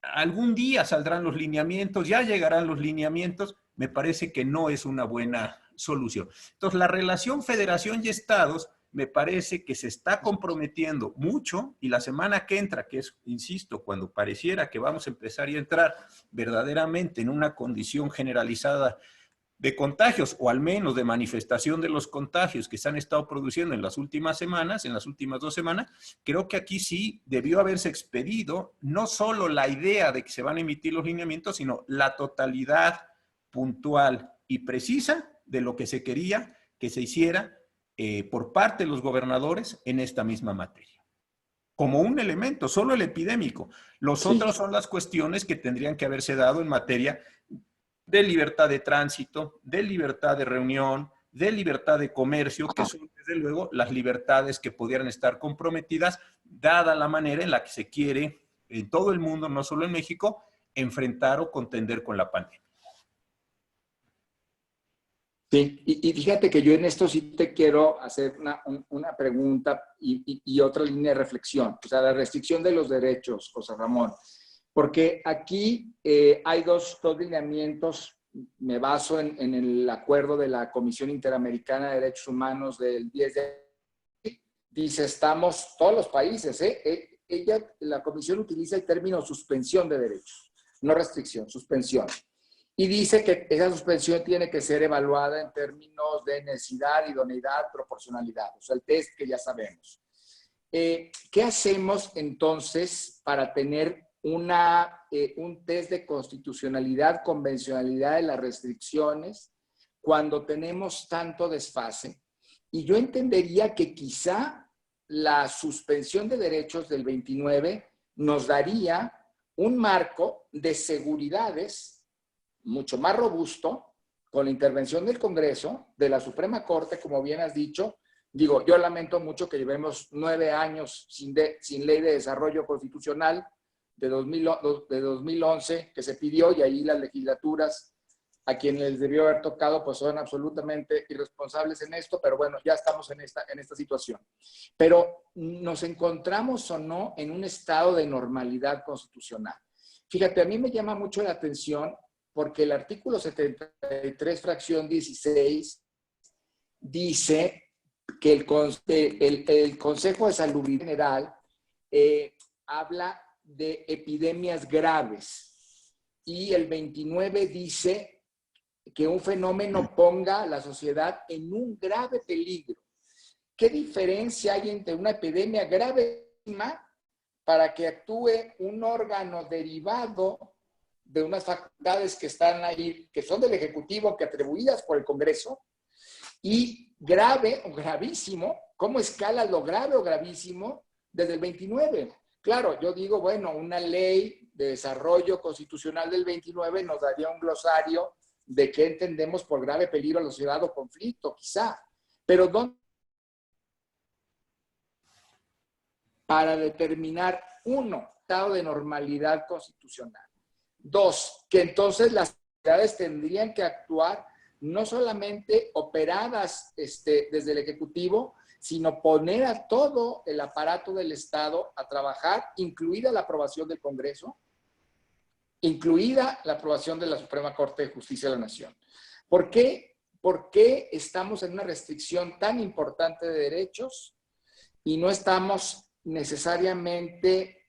algún día saldrán los lineamientos, ya llegarán los lineamientos. Me parece que no es una buena solución. Entonces, la relación federación y estados me parece que se está comprometiendo mucho y la semana que entra, que es, insisto, cuando pareciera que vamos a empezar a entrar verdaderamente en una condición generalizada de contagios, o al menos de manifestación de los contagios que se han estado produciendo en las últimas semanas, en las últimas 2 semanas, creo que aquí sí debió haberse expedido no solo la idea de que se van a emitir los lineamientos, sino la totalidad puntual y precisa de lo que se quería que se hiciera por parte de los gobernadores en esta misma materia. Como un elemento, solo el epidémico. Los otros son las cuestiones que tendrían que haberse dado en materia de libertad de tránsito, de libertad de reunión, de libertad de comercio, que son desde luego las libertades que pudieran estar comprometidas, dada la manera en la que se quiere en todo el mundo, no solo en México, enfrentar o contender con la pandemia. Sí, y fíjate que yo en esto sí te quiero hacer una pregunta y otra línea de reflexión, o sea, la restricción de los derechos, José Ramón. Porque aquí hay dos lineamientos, me baso en el acuerdo de la Comisión Interamericana de Derechos Humanos del 10 de abril. Dice, estamos todos los países, la Comisión utiliza el término suspensión de derechos, no restricción, suspensión. Y dice que esa suspensión tiene que ser evaluada en términos de necesidad, idoneidad, proporcionalidad, o sea, el test que ya sabemos. ¿Qué hacemos entonces para tener un test de constitucionalidad, convencionalidad de las restricciones cuando tenemos tanto desfase? Y yo entendería que quizá la suspensión de derechos del 29 nos daría un marco de seguridades mucho más robusto con la intervención del Congreso, de la Suprema Corte, como bien has dicho. Digo, yo lamento mucho que llevemos 9 años sin ley de desarrollo constitucional, de 2011 que se pidió, y ahí las legislaturas a quienes les debió haber tocado pues son absolutamente irresponsables en esto, pero bueno, ya estamos en esta situación. Pero nos encontramos o no en un estado de normalidad constitucional. Fíjate, a mí me llama mucho la atención porque el artículo 73, fracción 16, dice que el Consejo de Salubridad General habla de epidemias graves, y el 29 dice que un fenómeno ponga a la sociedad en un grave peligro. ¿Qué diferencia hay entre una epidemia gravísima para que actúe un órgano derivado de unas facultades que están ahí, que son del Ejecutivo, que atribuidas por el Congreso, y grave o gravísimo? ¿Cómo escala lo grave o gravísimo desde el 29? Claro, yo digo, bueno, una ley de desarrollo constitucional del 29 nos daría un glosario de qué entendemos por grave peligro a la sociedad o conflicto, quizá. Pero ¿dónde? Para determinar, 1, estado de normalidad constitucional. 2, que entonces las autoridades tendrían que actuar no solamente operadas desde el Ejecutivo, sino poner a todo el aparato del Estado a trabajar, incluida la aprobación del Congreso, incluida la aprobación de la Suprema Corte de Justicia de la Nación. ¿Por qué? ¿Por qué estamos en una restricción tan importante de derechos y no estamos necesariamente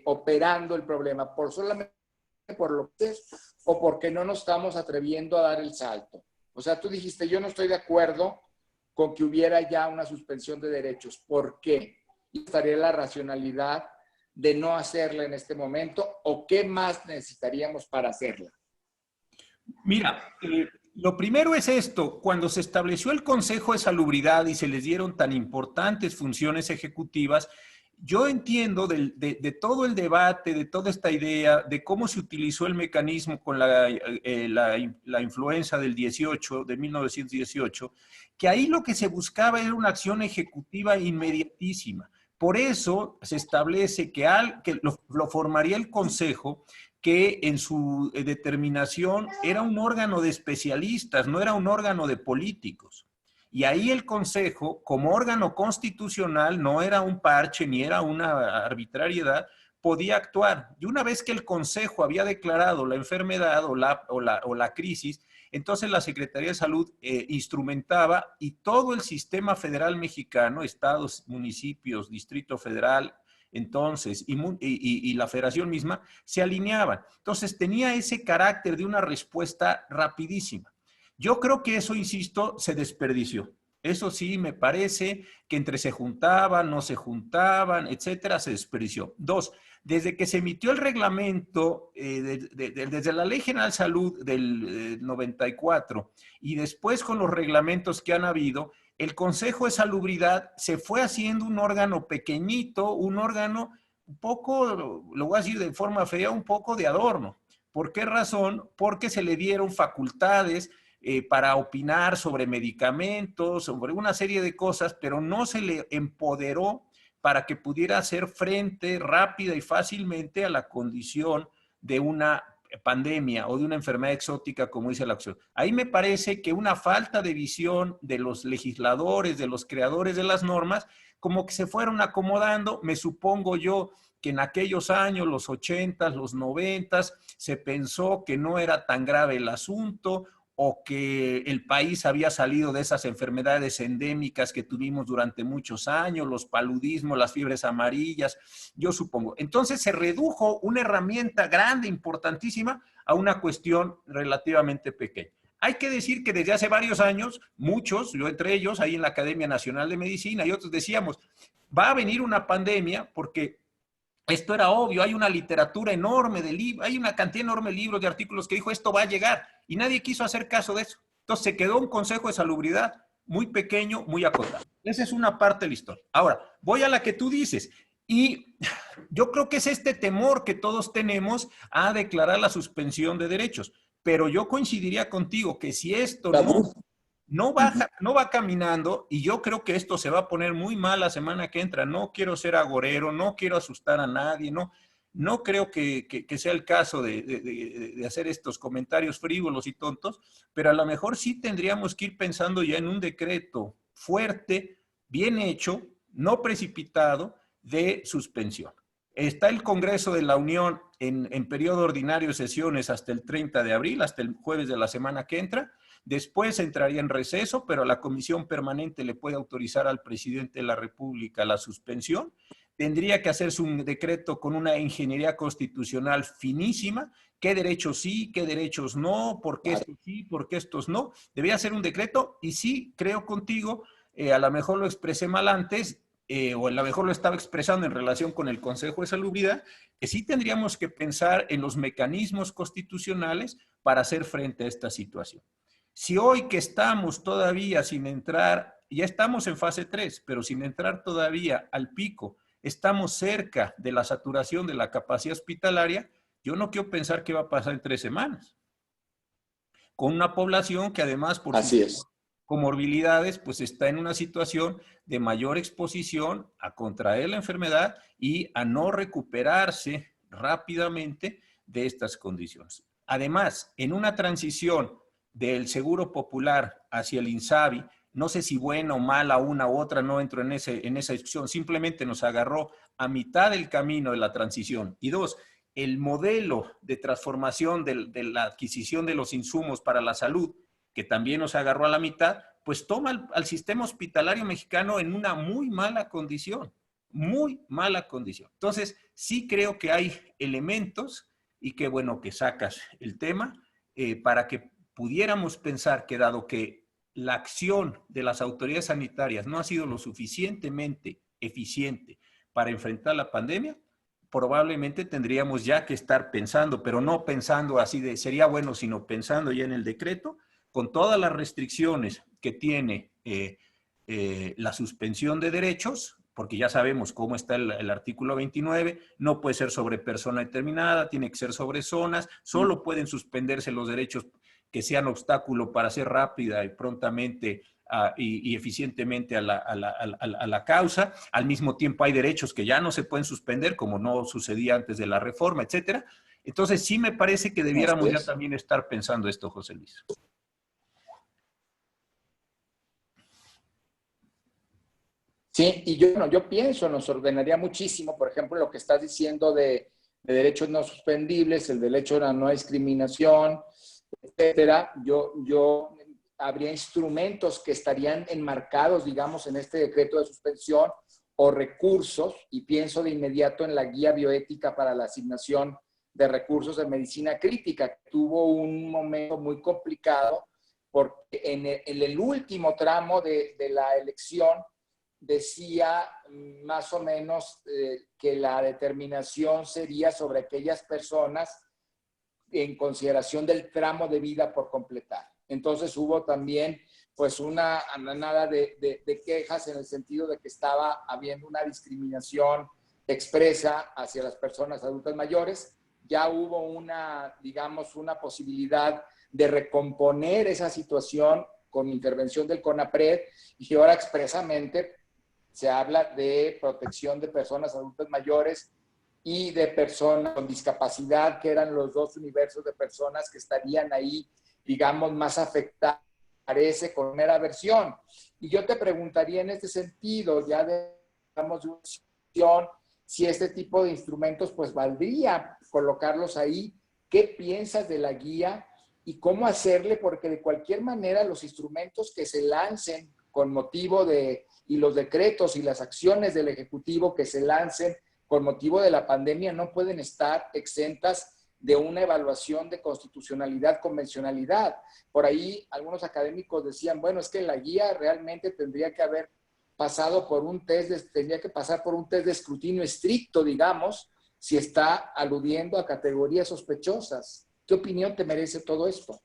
operando el problema? Solamente por lo que es, o porque no nos estamos atreviendo a dar el salto. O sea, tú dijiste, yo no estoy de acuerdo con que hubiera ya una suspensión de derechos. ¿Por qué? ¿Y estaría la racionalidad de no hacerla en este momento? ¿O qué más necesitaríamos para hacerla? Mira, lo primero es esto. Cuando se estableció el Consejo de Salubridad y se les dieron tan importantes funciones ejecutivas, yo entiendo de todo el debate, de toda esta idea, de cómo se utilizó el mecanismo con la influenza del 18, de 1918, que ahí lo que se buscaba era una acción ejecutiva inmediatísima. Por eso se establece que lo formaría el Consejo, que en su determinación era un órgano de especialistas, no era un órgano de políticos. Y ahí el Consejo, como órgano constitucional, no era un parche ni era una arbitrariedad, podía actuar. Y una vez que el Consejo había declarado la enfermedad o la crisis, entonces la Secretaría de Salud instrumentaba y todo el sistema federal mexicano, estados, municipios, Distrito Federal, entonces, y la federación misma, se alineaban. Entonces tenía ese carácter de una respuesta rapidísima. Yo creo que eso, insisto, se desperdició. Eso sí, me parece que entre se juntaban, no se juntaban, etcétera, se desperdició. Dos, desde que se emitió el reglamento, desde la Ley General de Salud del 94 y después con los reglamentos que han habido, el Consejo de Salubridad se fue haciendo un órgano pequeñito, un órgano un poco, lo voy a decir de forma fea, un poco de adorno. ¿Por qué razón? Porque se le dieron facultades para opinar sobre medicamentos, sobre una serie de cosas, pero no se le empoderó para que pudiera hacer frente rápida y fácilmente a la condición de una pandemia o de una enfermedad exótica, como dice la acción. Ahí me parece que una falta de visión de los legisladores, de los creadores de las normas, como que se fueron acomodando. Me supongo yo que en aquellos años, los 80s, los 90s, se pensó que no era tan grave el asunto, o que el país había salido de esas enfermedades endémicas que tuvimos durante muchos años, los paludismos, las fiebres amarillas, yo supongo. Entonces se redujo una herramienta grande, importantísima, a una cuestión relativamente pequeña. Hay que decir que desde hace varios años, muchos, yo entre ellos, ahí en la Academia Nacional de Medicina y otros decíamos, va a venir una pandemia porque esto era obvio, hay una literatura enorme de libros, hay una cantidad enorme de libros, de artículos que dijo esto va a llegar y nadie quiso hacer caso de eso. Entonces se quedó un Consejo de Salubridad muy pequeño, muy acotado. Esa es una parte de la historia. Ahora, voy a la que tú dices y yo creo que es este temor que todos tenemos a declarar la suspensión de derechos, pero yo coincidiría contigo que si esto no va caminando, y yo creo que esto se va a poner muy mal la semana que entra. No quiero ser agorero, no quiero asustar a nadie, no creo que sea el caso de hacer estos comentarios frívolos y tontos, pero a lo mejor sí tendríamos que ir pensando ya en un decreto fuerte, bien hecho, no precipitado, de suspensión. Está el Congreso de la Unión en periodo ordinario de sesiones hasta el 30 de abril, hasta el jueves de la semana que entra. Después entraría en receso, pero la Comisión Permanente le puede autorizar al presidente de la República la suspensión. Tendría que hacerse un decreto con una ingeniería constitucional finísima, qué derechos sí, qué derechos no, por qué estos sí, por qué estos no. Debería ser un decreto y sí, creo contigo, a lo mejor lo expresé mal antes, o a lo mejor lo estaba expresando en relación con el Consejo de Salubridad, que sí tendríamos que pensar en los mecanismos constitucionales para hacer frente a esta situación. Si hoy que estamos todavía sin entrar, ya estamos en fase 3, pero sin entrar todavía al pico, estamos cerca de la saturación de la capacidad hospitalaria, yo no quiero pensar qué va a pasar en 3 semanas. Con una población que además por sus comorbilidades, pues está en una situación de mayor exposición a contraer la enfermedad y a no recuperarse rápidamente de estas condiciones. Además, en una transición del Seguro Popular hacia el INSABI, no sé si buena o mala una u otra, no entro en esa discusión, simplemente nos agarró a mitad del camino de la transición. Y dos, el modelo de transformación de la adquisición de los insumos para la salud, que también nos agarró a la mitad, pues toma al sistema hospitalario mexicano en una muy mala condición, muy mala condición. Entonces, sí creo que hay elementos, y qué bueno que sacas el tema, para que pudiéramos pensar que dado que la acción de las autoridades sanitarias no ha sido lo suficientemente eficiente para enfrentar la pandemia, probablemente tendríamos ya que estar pensando, pero no pensando así de sería bueno, sino pensando ya en el decreto, con todas las restricciones que tiene la suspensión de derechos, porque ya sabemos cómo está el artículo 29, no puede ser sobre persona determinada, tiene que ser sobre zonas, solo pueden suspenderse los derechos que sean obstáculo para hacer rápida y prontamente y eficientemente a la causa. Al mismo tiempo hay derechos que ya no se pueden suspender, como no sucedía antes de la reforma, etcétera. Entonces sí me parece que debiéramos ya también estar pensando esto, José Luis. Sí, y yo pienso, nos ordenaría muchísimo, por ejemplo, lo que estás diciendo de derechos no suspendibles, el derecho a la no discriminación, etcétera. Yo habría instrumentos que estarían enmarcados, digamos, en este decreto de suspensión o recursos, y pienso de inmediato en la guía bioética para la asignación de recursos de medicina crítica, que tuvo un momento muy complicado, porque en el último tramo de la elección decía más o menos que la determinación sería sobre aquellas personas en consideración del tramo de vida por completar. Entonces hubo también pues una andanada de quejas en el sentido de que estaba habiendo una discriminación expresa hacia las personas adultas mayores. Ya hubo una, digamos, una posibilidad de recomponer esa situación con intervención del CONAPRED, y que ahora expresamente se habla de protección de personas adultas mayores y de personas con discapacidad, que eran los dos universos de personas que estarían ahí, digamos, más afectadas, parece, con primera versión. Y yo te preguntaría en este sentido, ya digamos, de una si este tipo de instrumentos, pues valdría colocarlos ahí. ¿Qué piensas de la guía y cómo hacerle? Porque de cualquier manera los instrumentos que se lancen con motivo de, y los decretos y las acciones del Ejecutivo que se lancen con motivo de la pandemia no pueden estar exentas de una evaluación de constitucionalidad, convencionalidad. Por ahí algunos académicos decían, bueno, es que la guía realmente tendría que haber pasado por un test, tendría que pasar por un test de escrutinio estricto, digamos, si está aludiendo a categorías sospechosas. ¿Qué opinión te merece todo esto?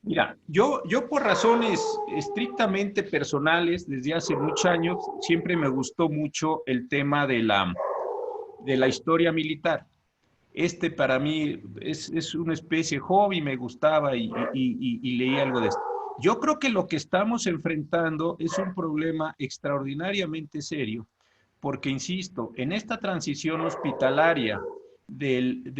Mira, yo por razones estrictamente personales, desde hace muchos años, siempre me gustó mucho el tema de la historia militar. Para mí es una especie de hobby, me gustaba y leí algo de esto. Yo creo que lo que estamos enfrentando es un problema extraordinariamente serio, porque, insisto, en esta transición hospitalaria del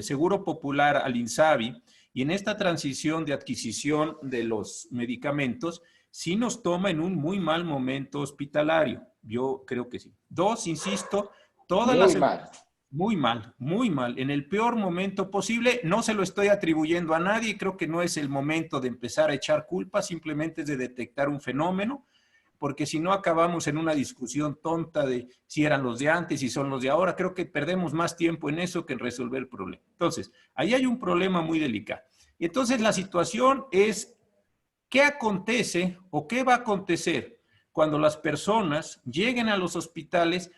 Seguro Popular al INSABI y en esta transición de adquisición de los medicamentos, sí nos toma en un muy mal momento hospitalario. Yo creo que sí. Dos, insisto, todas muy mal. Muy mal, muy mal. En el peor momento posible, no se lo estoy atribuyendo a nadie, creo que no es el momento de empezar a echar culpa, simplemente es de detectar un fenómeno, porque si no acabamos en una discusión tonta de si eran los de antes y son los de ahora. Creo que perdemos más tiempo en eso que en resolver el problema. Entonces, ahí hay un problema muy delicado. Y entonces la situación es, ¿qué acontece o qué va a acontecer cuando las personas lleguen a los hospitales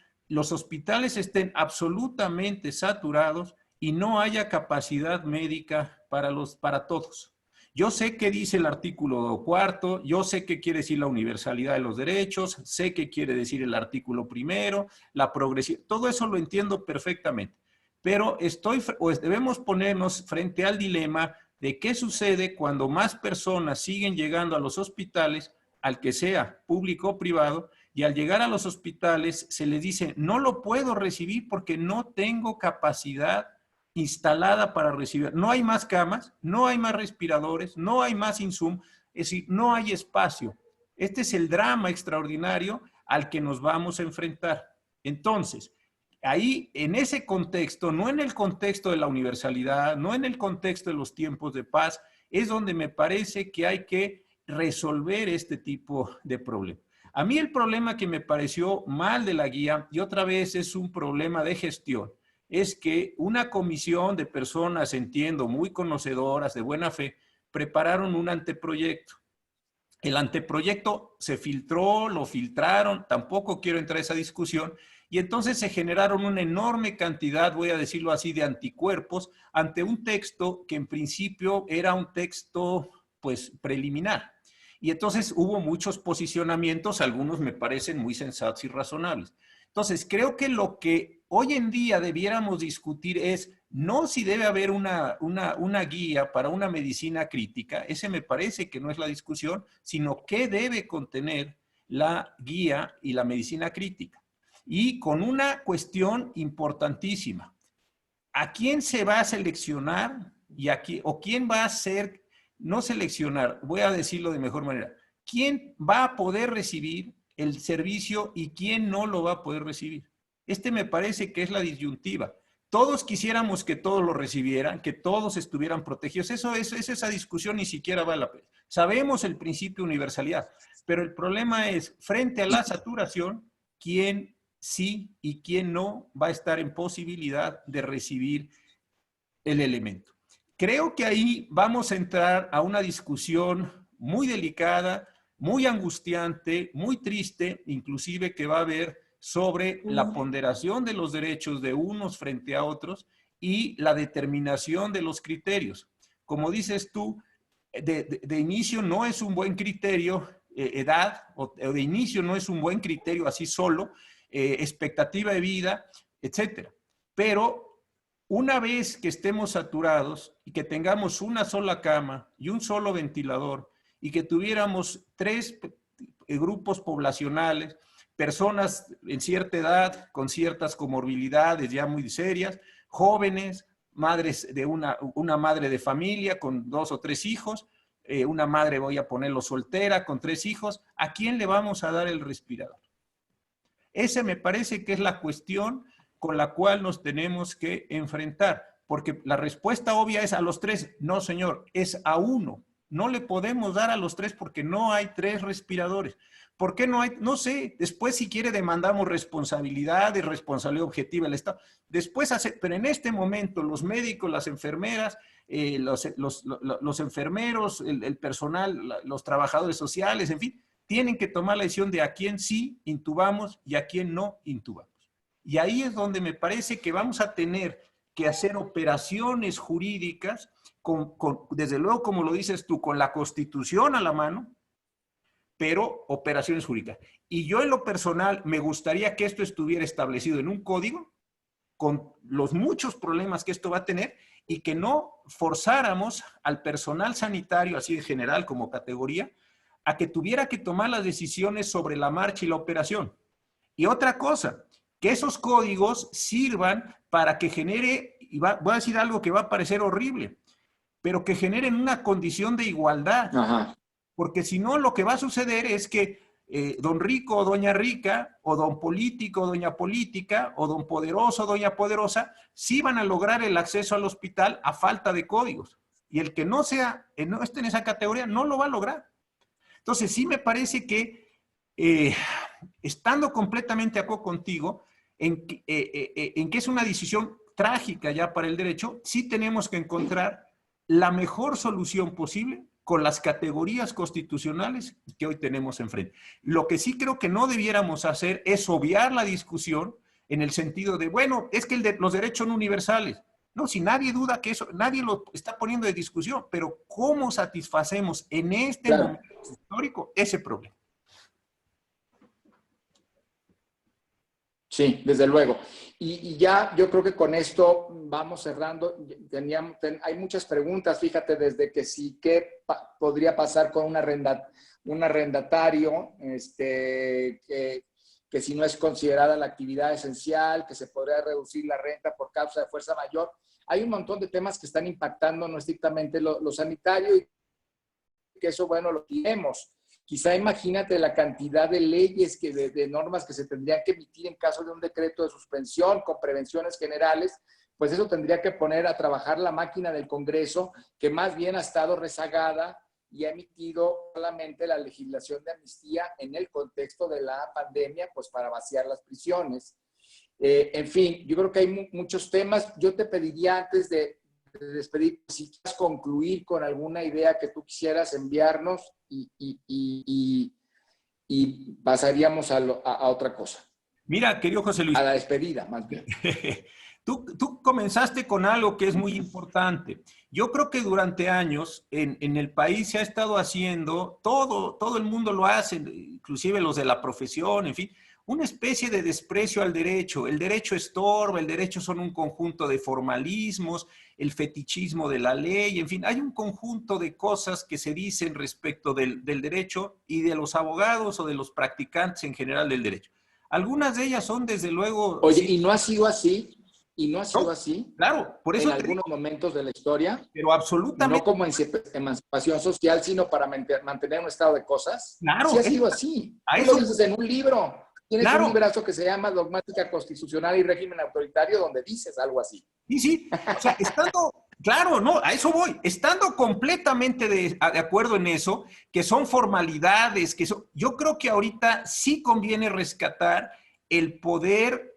estén absolutamente saturados y no haya capacidad médica para todos? Yo sé qué dice el artículo 4, yo sé qué quiere decir la universalidad de los derechos, sé qué quiere decir el artículo 1, la progresión, todo eso lo entiendo perfectamente, pero debemos ponernos frente al dilema de qué sucede cuando más personas siguen llegando a los hospitales, al que sea público o privado, y al llegar a los hospitales se les dice, no lo puedo recibir porque no tengo capacidad instalada para recibir. No hay más camas, no hay más respiradores, no hay más insumos. Es decir, no hay espacio. Este es el drama extraordinario al que nos vamos a enfrentar. Entonces, ahí, en ese contexto, no en el contexto de la universalidad, no en el contexto de los tiempos de paz, es donde me parece que hay que resolver este tipo de problemas. A mí el problema que me pareció mal de la guía, y otra vez es un problema de gestión, es que una comisión de personas, entiendo, muy conocedoras, de buena fe, prepararon un anteproyecto. El anteproyecto se filtró, lo filtraron, tampoco quiero entrar a esa discusión, y entonces se generaron una enorme cantidad, voy a decirlo así, de anticuerpos ante un texto que en principio era un texto, pues, preliminar. Y entonces hubo muchos posicionamientos, algunos me parecen muy sensatos y razonables. Entonces, creo que lo que hoy en día debiéramos discutir es no si debe haber una guía para una medicina crítica, ese me parece que no es la discusión, sino qué debe contener la guía y la medicina crítica. Y con una cuestión importantísima, ¿a quién se va a seleccionar o quién va a ser, no seleccionar, voy a decirlo de mejor manera, quién va a poder recibir el servicio y quién no lo va a poder recibir? Este me parece que es la disyuntiva. Todos quisiéramos que todos lo recibieran, que todos estuvieran protegidos. Esa discusión ni siquiera vale la pena. Sabemos el principio de universalidad, pero el problema es, frente a la saturación, quién sí y quién no va a estar en posibilidad de recibir el elemento. Creo que ahí vamos a entrar a una discusión muy delicada, muy angustiante, muy triste, inclusive que va a haber sobre la ponderación de los derechos de unos frente a otros y la determinación de los criterios. Como dices tú, de inicio no es un buen criterio edad, o de inicio no es un buen criterio así solo, expectativa de vida, etcétera. Pero una vez que estemos saturados y que tengamos una sola cama y un solo ventilador y que tuviéramos 3 grupos poblacionales, personas en cierta edad, con ciertas comorbilidades ya muy serias, jóvenes, madres de una madre de familia con 2 o 3 hijos, una madre, voy a ponerlo soltera, con 3 hijos, ¿a quién le vamos a dar el respirador? Esa me parece que es la cuestión con la cual nos tenemos que enfrentar, porque la respuesta obvia es a los 3. No, señor, es a uno. No le podemos dar a los 3 porque no hay 3 respiradores. ¿Por qué no hay? No sé, después si quiere demandamos responsabilidad y responsabilidad objetiva del Estado. Después, pero en este momento los médicos, las enfermeras, los enfermeros, el personal, los trabajadores sociales, en fin, tienen que tomar la decisión de a quién sí intubamos y a quién no intubamos. Y ahí es donde me parece que vamos a tener que hacer operaciones jurídicas, desde luego, como lo dices tú, con la Constitución a la mano, pero operaciones jurídicas. Y yo en lo personal me gustaría que esto estuviera establecido en un código, con los muchos problemas que esto va a tener, y que no forzáramos al personal sanitario, así en general como categoría, a que tuviera que tomar las decisiones sobre la marcha y la operación. Y otra cosa, que esos códigos sirvan para que genere, y voy a decir algo que va a parecer horrible, pero que generen una condición de igualdad. Ajá. Porque si no, lo que va a suceder es que don rico o doña rica, o don político o doña política, o don poderoso o doña poderosa, sí van a lograr el acceso al hospital a falta de códigos. Y el que no esté en esa categoría no lo va a lograr. Entonces, sí me parece que, estando completamente de acuerdo contigo, en que es una decisión trágica ya para el derecho, sí tenemos que encontrar la mejor solución posible con las categorías constitucionales que hoy tenemos enfrente. Lo que sí creo que no debiéramos hacer es obviar la discusión en el sentido de, bueno, es que los derechos son universales. No, si nadie duda que eso, nadie lo está poniendo de discusión, pero ¿cómo satisfacemos en este momento histórico ese problema? Sí, desde luego. Y ya yo creo que con esto vamos cerrando. Hay muchas preguntas, fíjate, desde que sí, ¿qué podría pasar con un arrendatario? Que si no es considerada la actividad esencial, que se podría reducir la renta por causa de fuerza mayor. Hay un montón de temas que están impactando no estrictamente lo sanitario y que eso, bueno, lo tenemos. Quizá imagínate la cantidad de leyes, de normas que se tendrían que emitir en caso de un decreto de suspensión con prevenciones generales, pues eso tendría que poner a trabajar la máquina del Congreso, que más bien ha estado rezagada y ha emitido solamente la legislación de amnistía en el contexto de la pandemia, pues para vaciar las prisiones. En fin, yo creo que hay muchos temas. Yo te pediría antes de despedir, si quieres concluir con alguna idea que tú quisieras enviarnos y pasaríamos a otra cosa. Mira, querido José Luis. A la despedida, más bien. Tú comenzaste con algo que es muy importante. Yo creo que durante años en el país se ha estado haciendo, todo el mundo lo hace, inclusive los de la profesión, en fin, una especie de desprecio al derecho. El derecho estorba, el derecho son un conjunto de formalismos, el fetichismo de la ley, en fin, hay un conjunto de cosas que se dicen respecto del derecho y de los abogados o de los practicantes en general del derecho. Algunas de ellas son, desde luego... Oye, sí, ¿y no ha sido así? ¿Y no ha sido no, así? claro, por eso En algunos momentos de la historia, pero no absolutamente, como emancipación social, sino para mantener un estado de cosas. Sí claro, ha sido así. a Tú lo eso, dices en un libro. Tienes un claro, librazo que se llama Dogmática Constitucional y Régimen Autoritario, donde dices algo así. sí, o sea, estando, claro, no, a eso voy, estando completamente de acuerdo en eso, que son formalidades, yo creo que ahorita sí conviene rescatar el poder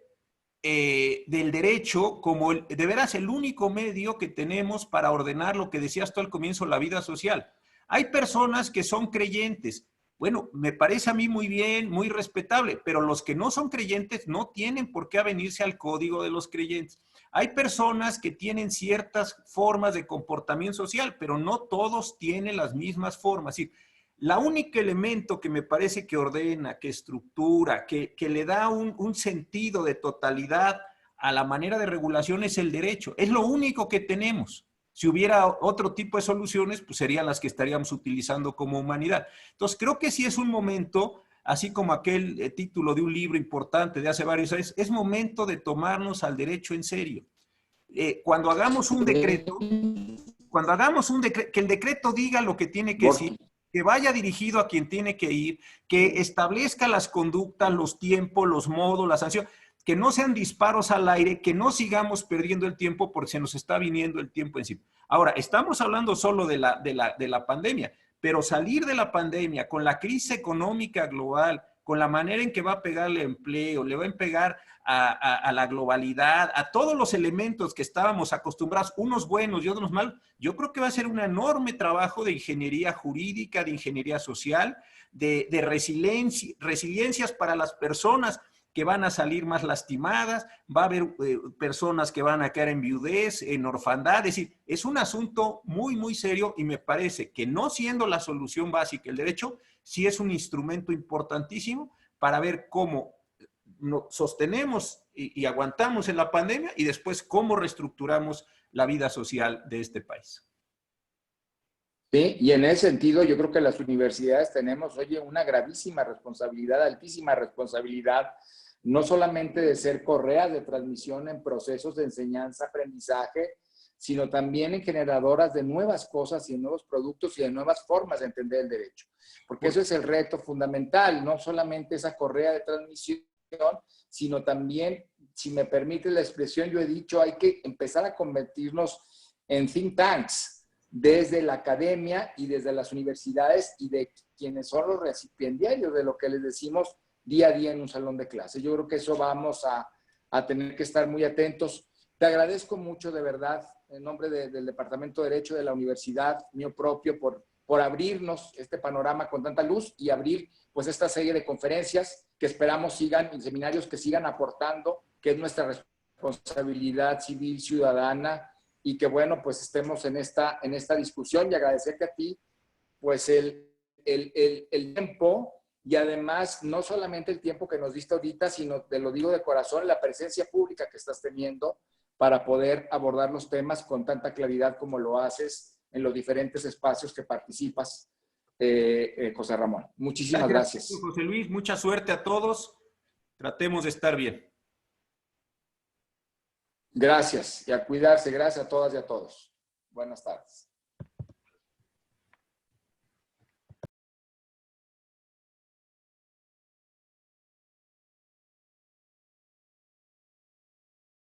del derecho como de veras el único medio que tenemos para ordenar lo que decías tú al comienzo, la vida social. Hay personas que son creyentes. Bueno, me parece a mí muy bien, muy respetable, pero los que no son creyentes no tienen por qué avenirse al código de los creyentes. Hay personas que tienen ciertas formas de comportamiento social, pero no todos tienen las mismas formas. Es decir, la único elemento que me parece que ordena, que estructura, que le da un sentido de totalidad a la manera de regulación es el derecho. Es lo único que tenemos. Si hubiera otro tipo de soluciones, pues serían las que estaríamos utilizando como humanidad. Entonces, creo que sí es un momento, así como aquel título de un libro importante de hace varios años, es momento de tomarnos al derecho en serio. Cuando hagamos un decreto, que el decreto diga lo que tiene que decir, que vaya dirigido a quien tiene que ir, que establezca las conductas, los tiempos, los modos, la sanción, que no sean disparos al aire, que no sigamos perdiendo el tiempo porque se nos está viniendo el tiempo encima. Ahora, estamos hablando solo de la pandemia, pero salir de la pandemia con la crisis económica global, con la manera en que va a pegar el empleo, le va a pegar a la globalidad, a todos los elementos que estábamos acostumbrados, unos buenos y otros malos, yo creo que va a ser un enorme trabajo de ingeniería jurídica, de ingeniería social, de resiliencias para las personas que van a salir más lastimadas, va a haber personas que van a caer en viudez, en orfandad, es decir, es un asunto muy, muy serio y me parece que no siendo la solución básica el derecho, sí es un instrumento importantísimo para ver cómo sostenemos y aguantamos en la pandemia y después cómo reestructuramos la vida social de este país. Sí, y en ese sentido yo creo que las universidades tenemos, oye, una gravísima responsabilidad, altísima responsabilidad, no solamente de ser correas de transmisión en procesos de enseñanza-aprendizaje, sino también en generadoras de nuevas cosas y de nuevos productos y de nuevas formas de entender el derecho. Porque eso es el reto fundamental, no solamente esa correa de transmisión, sino también, si me permite la expresión, yo he dicho, hay que empezar a convertirnos en think tanks, desde la academia y desde las universidades y de quienes son los recipiendarios de lo que les decimos día a día en un salón de clase. Yo creo que eso vamos a tener que estar muy atentos. Te agradezco mucho, de verdad, en nombre del Departamento de Derecho de la Universidad, mío propio, por abrirnos este panorama con tanta luz y abrir pues esta serie de conferencias que esperamos sigan, y seminarios que sigan aportando, que es nuestra responsabilidad civil, ciudadana, y que bueno, pues estemos en esta discusión y agradecerte a ti pues el tiempo y además no solamente el tiempo que nos diste ahorita, sino te lo digo de corazón, la presencia pública que estás teniendo para poder abordar los temas con tanta claridad como lo haces en los diferentes espacios que participas, José Ramón. Muchísimas gracias. José Luis, mucha suerte a todos. Tratemos de estar bien. Gracias y a cuidarse. Gracias a todas y a todos. Buenas tardes.